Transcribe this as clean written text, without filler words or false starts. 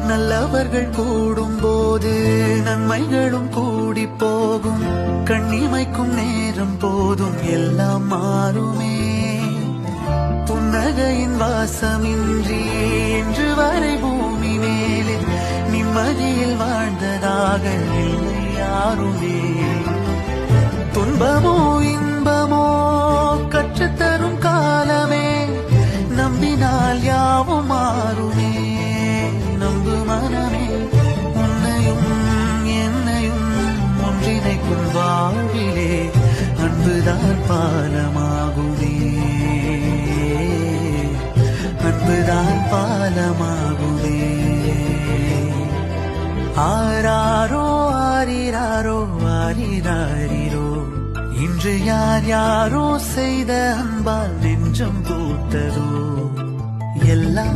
நல்லவர்கள் கூடும் போது நன்மைகளும் கூடி போகும். கண்ணிமைக்கும் நேரம் போதும் எல்லாம் மாறுமே. புன்னகையின் வாசமின்றி இன்று வரை பூமி மேலே நிம்மதியில் வாழ்ந்ததாக இல்லை யாருமே. துன்பமோ இன்பமோ கற்றுத்தரும் காலமே, நம்பினால் யாவும் மாறுமே. நம்பு மனமே, உன்னையும் என்னையும் ஒன்றிணைக்கும் வாழ்விலே அன்புதான் பாலமாகுமே. அன்புதான் பாலமாகுமே. ஆராரோ ஆரிராரோ ஆரிராரிரோ, இன்று யார் யாரோ செய்த அன்பால் நெஞ்சம் பூத்ததோ எல்லாம்